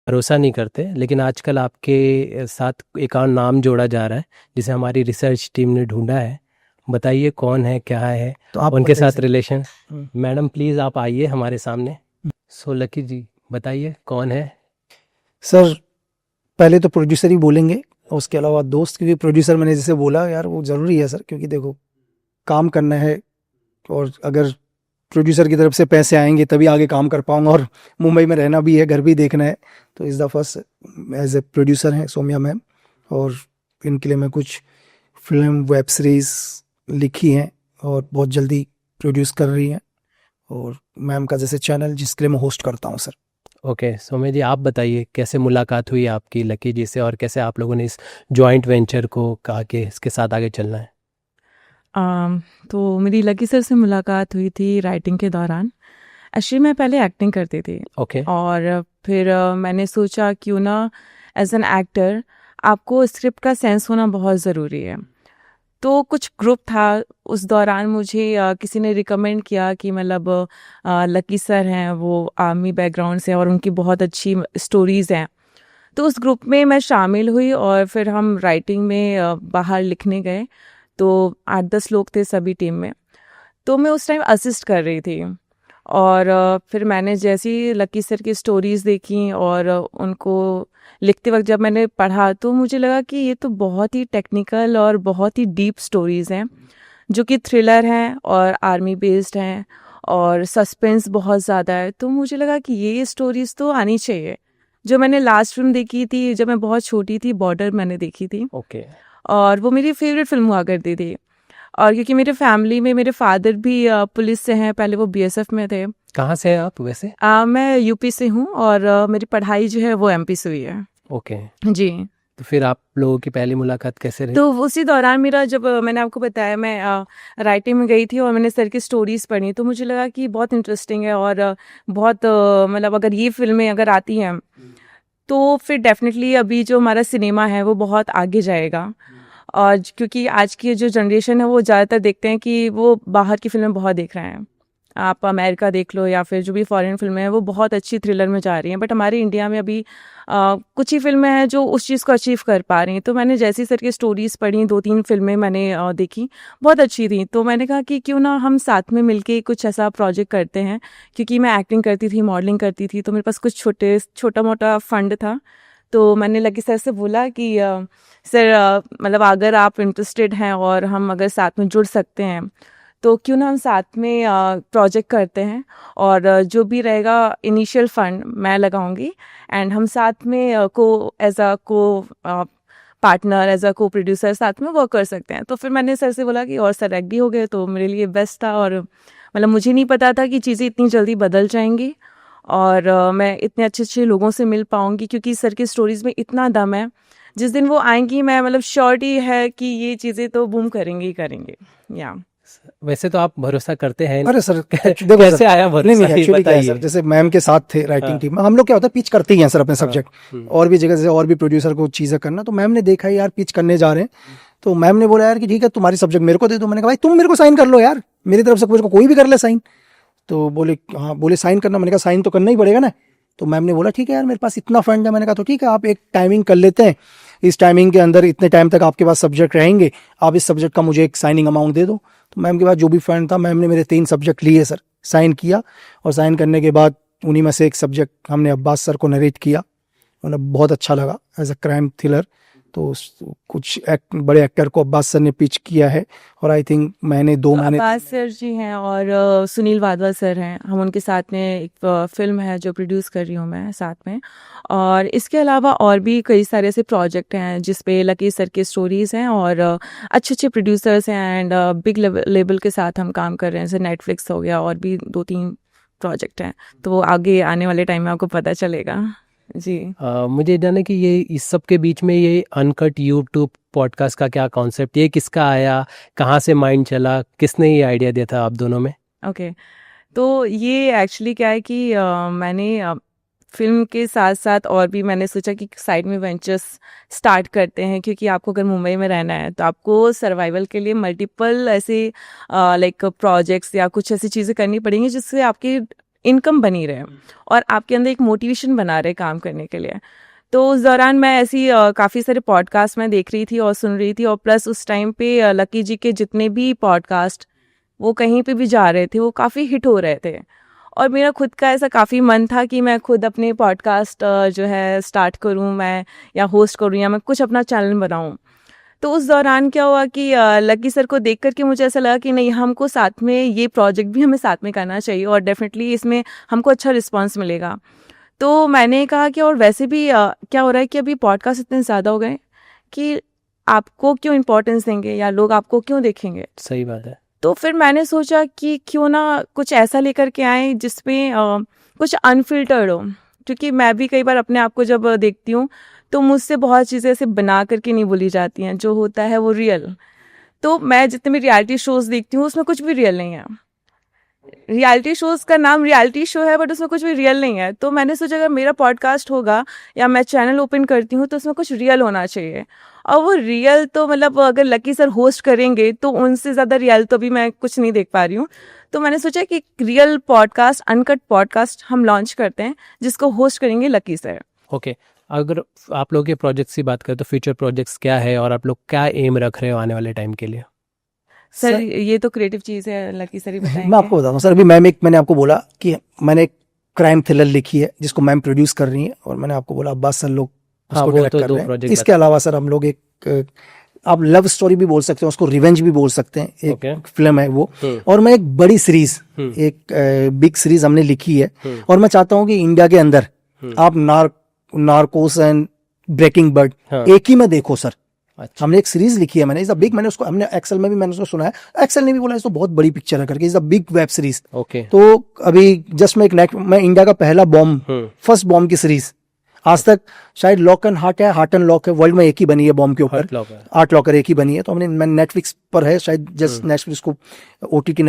भरोसा नहीं करते, लेकिन आजकल आपके साथ एक और नाम जोड़ा जा रहा है जिसे हमारी रिसर्च टीम ने ढूंढा है। बताइए कौन है, क्या है, तो आप उनके बताइए साथ सर। रिलेशन। मैडम प्लीज़ आप आइए हमारे सामने। सो लकी जी, बताइए कौन है। सर पहले तो प्रोड्यूसर ही बोलेंगे, और उसके अलावा दोस्त, क्योंकि प्रोड्यूसर मैंने जैसे बोला यार वो ज़रूरी है सर, क्योंकि देखो काम करना है, और अगर प्रोड्यूसर की तरफ से पैसे आएंगे तभी आगे काम कर पाऊंगा, और मुंबई में रहना भी है, घर भी देखना है। तो इस दफ़ा एज ए प्रोड्यूसर हैं सौम्या मैम, और इनके लिए मैं कुछ फिल्म वेब सीरीज़ लिखी हैं और बहुत जल्दी प्रोड्यूस कर रही हैं, और मैम का जैसे चैनल जिसके लिए मैं होस्ट करता हूँ सर। ओके सौम्या जी, आप बताइए कैसे मुलाकात हुई आपकी लकी जी से, और कैसे आप लोगों ने इस जॉइंट वेंचर को कहा कि इसके साथ आगे चलना है। तो मेरी लकी सर से मुलाकात हुई थी राइटिंग के दौरान। एक्चुअली मैं पहले एक्टिंग करती थी, ओके और फिर मैंने सोचा क्यों ना एज एन एक्टर आपको स्क्रिप्ट का सेंस होना बहुत ज़रूरी है। तो कुछ ग्रुप था, उस दौरान मुझे किसी ने रिकमेंड किया कि मतलब लकी सर हैं, वो आर्मी बैकग्राउंड से, और उनकी बहुत अच्छी स्टोरीज़ हैं। तो उस ग्रुप में मैं शामिल हुई, और फिर हम राइटिंग में बाहर लिखने गए। तो 8-10 लोग थे सभी टीम में। तो मैं उस टाइम असिस्ट कर रही थी, और फिर मैंने जैसी लकी सर की स्टोरीज़ देखी और उनको लिखते वक्त जब मैंने पढ़ा, तो मुझे लगा कि ये तो बहुत ही टेक्निकल और बहुत ही डीप स्टोरीज़ हैं, जो कि थ्रिलर हैं और आर्मी बेस्ड हैं, और सस्पेंस बहुत ज़्यादा है। तो मुझे लगा कि ये स्टोरीज़ तो आनी चाहिए। जो मैंने लास्ट फिल्म देखी थी जब मैं बहुत छोटी थी, बॉर्डर मैंने देखी थी, ओके और वो मेरी फेवरेट फिल्म हुआ करती थी। और क्योंकि मेरे फैमिली में मेरे फादर भी पुलिस से हैं, पहले वो बीएसएफ में थे। कहाँ से हैं आप वैसे। मैं यूपी से हूँ, और मेरी पढ़ाई जो है वो एमपी से हुई है। ओके जी। तो फिर आप लोगों की पहली मुलाकात कैसे रही। तो उसी दौरान मेरा, जब मैंने आपको बताया, मैं राइटिंग में गई थी और मैंने सर की स्टोरीज़ पढ़ी, तो मुझे लगा कि बहुत इंटरेस्टिंग है, और बहुत मतलब अगर ये फिल्में अगर आती हैं तो फिर डेफिनेटली अभी जो हमारा सिनेमा है वो बहुत आगे जाएगा। और क्योंकि आज की जो जनरेशन है वो ज़्यादातर देखते हैं कि वो बाहर की फिल्में बहुत देख रहे हैं। आप अमेरिका देख लो या फिर जो भी फॉरेन फिल्में हैं वो बहुत अच्छी थ्रिलर में जा रही हैं, बट हमारे इंडिया में अभी कुछ ही फिल्में हैं जो उस चीज़ को अचीव कर पा रही हैं। तो मैंने जैसी सर की स्टोरीज़ पढ़ी, 2-3 फिल्में मैंने देखी, बहुत अच्छी थी। तो मैंने कहा कि क्यों ना हम साथ में मिलके कुछ ऐसा प्रोजेक्ट करते हैं, क्योंकि मैं एक्टिंग करती थी, मॉडलिंग करती थी, तो मेरे पास कुछ छोटा मोटा फंड था। तो मैंने लकी सर से बोला कि सर मतलब अगर आप इंटरेस्टेड हैं और हम अगर साथ में जुड़ सकते हैं, तो क्यों ना हम साथ में प्रोजेक्ट करते हैं, और जो भी रहेगा इनिशियल फंड मैं लगाऊंगी, एंड हम साथ में एज अ को पार्टनर, एज अ को प्रोड्यूसर साथ में वर्क कर सकते हैं। तो फिर मैंने सर से बोला कि, और सर एग्री हो गए, तो मेरे लिए बेस्ट था। और मतलब मुझे नहीं पता था कि चीज़ें इतनी जल्दी बदल जाएंगी, और मैं इतने अच्छे अच्छे लोगों से मिल पाऊंगी, क्योंकि सर की स्टोरीज़ में इतना दम है। जिस दिन वो आएंगी, मैं मतलब श्योरिटी है कि ये चीज़ें तो बूम करेंगी ही करेंगे। या वैसे तो आप भरोसा करते हैं। अरे सर देखो कैसे सर, आया नहीं भरोसा, नहीं, ये एक्चुअली क्या है बताइए। सर, जैसे मैम के साथ थे राइटिंग टीम में, हम लोग क्या होता है पिच करते ही हैं सर अपने सब्जेक्ट, और भी जगह जैसे और भी प्रोड्यूसर को चीज़ें करना। तो मैम ने देखा यार पिच करने जा रहे हैं, तो मैम ने बोला यार कि ठीक है तुम्हारी सब्जेक्ट मेरे को दे दो। मैंने कहा भाई तुम मेरे को साइन कर लो यार, मेरी तरफ से कोई भी कर ले साइन। तो बोले हाँ, बोले साइन करना। मैंने कहा साइन तो करना ही पड़ेगा ना। तो मैम ने बोला ठीक है यार मेरे पास इतना फंड है। मैंने कहा तो ठीक है, आप एक टाइमिंग कर लेते हैं, इस टाइमिंग के अंदर इतने टाइम तक आपके पास सब्जेक्ट रहेंगे, आप इस सब्जेक्ट का मुझे एक साइनिंग अमाउंट दे दो। तो मैम के पास जो भी फंड था, मैम ने मेरे 3 सब्जेक्ट लिए सर, साइन किया, और साइन करने के बाद उन्हीं में से एक सब्जेक्ट हमने अब्बास सर को नरेट किया। उन्हें बहुत अच्छा लगा एज अ क्राइम थ्रिलर। तो कुछ बड़े एक्टर को अब्बास सर ने पिच किया है, और आई थिंक मैंने 2 महीने। अब्बास सर जी हैं और सुनील वाधवा सर हैं, हम उनके साथ में एक फिल्म है जो प्रोड्यूस कर रही हूँ मैं साथ में। और इसके अलावा और भी कई सारे ऐसे प्रोजेक्ट हैं जिस पे लकी सर की स्टोरीज़ हैं, और अच्छे अच्छे प्रोड्यूसर्स हैं, एंड बिग लेवल के साथ हम काम कर रहे हैं, जैसे नेटफ्लिक्स हो गया, और भी 2-3 प्रोजेक्ट हैं। तो वो आगे आने वाले टाइम में आपको पता चलेगा जी। मुझे जाना कि ये इस सब के बीच में ये अनकट यूट्यूब पॉडकास्ट का क्या कॉन्सेप्ट, ये किसका आया, कहाँ से माइंड चला, किसने ये आइडिया दिया था आप दोनों में। ओके, तो ये एक्चुअली क्या है कि मैंने फिल्म के साथ साथ और भी मैंने सोचा कि साइड में वेंचर्स स्टार्ट करते हैं, क्योंकि आपको अगर मुंबई में रहना है तो आपको सर्वाइवल के लिए मल्टीपल ऐसे लाइक प्रोजेक्ट्स या कुछ ऐसी चीज़ें करनी पड़ेंगी जिससे आपकी इनकम बनी रहे और आपके अंदर एक मोटिवेशन बना रहे काम करने के लिए। तो उस दौरान मैं ऐसी काफ़ी सारे पॉडकास्ट मैं देख रही थी और सुन रही थी, और प्लस उस टाइम पे लकी जी के जितने भी पॉडकास्ट वो कहीं पे भी जा रहे थे वो काफ़ी हिट हो रहे थे, और मेरा खुद का ऐसा काफ़ी मन था कि मैं खुद अपने पॉडकास्ट जो है स्टार्ट करूं मैं, या होस्ट करूं, या मैं कुछ अपना चैनल बनाऊं। तो उस दौरान क्या हुआ कि लकी सर को देख करके मुझे ऐसा लगा कि नहीं, हमको साथ में ये प्रोजेक्ट भी हमें साथ में करना चाहिए और डेफिनेटली इसमें हमको अच्छा रिस्पांस मिलेगा। तो मैंने कहा कि और वैसे भी क्या हो रहा है कि अभी पॉडकास्ट इतने ज़्यादा हो गए कि आपको क्यों इम्पोर्टेंस देंगे या लोग आपको क्यों देखेंगे। सही बात है। तो फिर मैंने सोचा कि क्यों ना कुछ ऐसा लेकर के आए जिसमें कुछ अनफिल्टर्ड हो, क्योंकि मैं भी कई बार अपने आप को जब देखती हूँ तो मुझसे बहुत चीज़ें ऐसे बना करके नहीं बोली जाती हैं, जो होता है वो रियल। तो मैं जितने भी रियलिटी शोज़ देखती हूँ उसमें कुछ भी रियल नहीं है। रियलिटी शोज़ का नाम रियलिटी शो है बट उसमें कुछ भी रियल नहीं है। तो मैंने सोचा अगर मेरा पॉडकास्ट होगा या मैं चैनल ओपन करती हूँ तो उसमें कुछ रियल होना चाहिए, और वो रियल तो मतलब अगर लकी सर होस्ट करेंगे तो उनसे ज़्यादा रियल तो अभी मैं कुछ नहीं देख पा रही हूँ। तो मैंने सोचा कि रियल पॉडकास्ट, अनकट पॉडकास्ट हम लॉन्च करते हैं जिसको होस्ट करेंगे लकी सर। ओके, अगर आप लोग के प्रोजेक्ट्स की बात करें तो फ्यूचर प्रोजेक्ट्स क्या है और आप लोग क्या एम रख रहे हो आने वाले टाइम के लिए? सर ये तो क्रिएटिव चीज़ है, लकी सर ही बताएंगे। मैं आपको बताता हूँ सर। अभी मैंने आपको बोला कि मैंने एक क्राइम थ्रिलर लिखी है जिसको मैम प्रोड्यूस कर रही है, और मैंने आपको बोला अब्बास सर लोग उसको डायरेक्ट कर रहे हैं। इसके अलावा सर हम लोग एक आप लव स्टोरी भी बोल सकते हैं, उसको रिवेंज भी बोल सकते हैं, एक फिल्म है वो। और मैं एक बड़ी सीरीज, एक बिग सीरीज हमने लिखी है, और मैं चाहता हूँ कि इंडिया के अंदर आप नार्कोस एंड ब्रेकिंग बैड एक ही में देखो सर। अच्छा। हमने एक सीरीज लिखी है, मैंने इज द बिग, मैंने उसको हमने एक्सेल में भी मैंने उसको सुना है, एक्सेल ने भी बोला इसको बहुत बड़ी पिक्चर है करके, is the big web series. Okay. तो अभी जस्ट मैं इंडिया का पहला बॉम्ब, फर्स्ट बॉम्ब की सीरीज, आज तक शायद लॉक एंड हार्ट है, हार्ट एंड लॉक है, वर्ल्ड में एक ही बनी है बॉम्ब के ऊपर, आर्ट लॉकर एक ही बनी है। तो हमने नेटफ्लिक्स पर है शायद, जस्ट नेटफ्लिक्स को OTT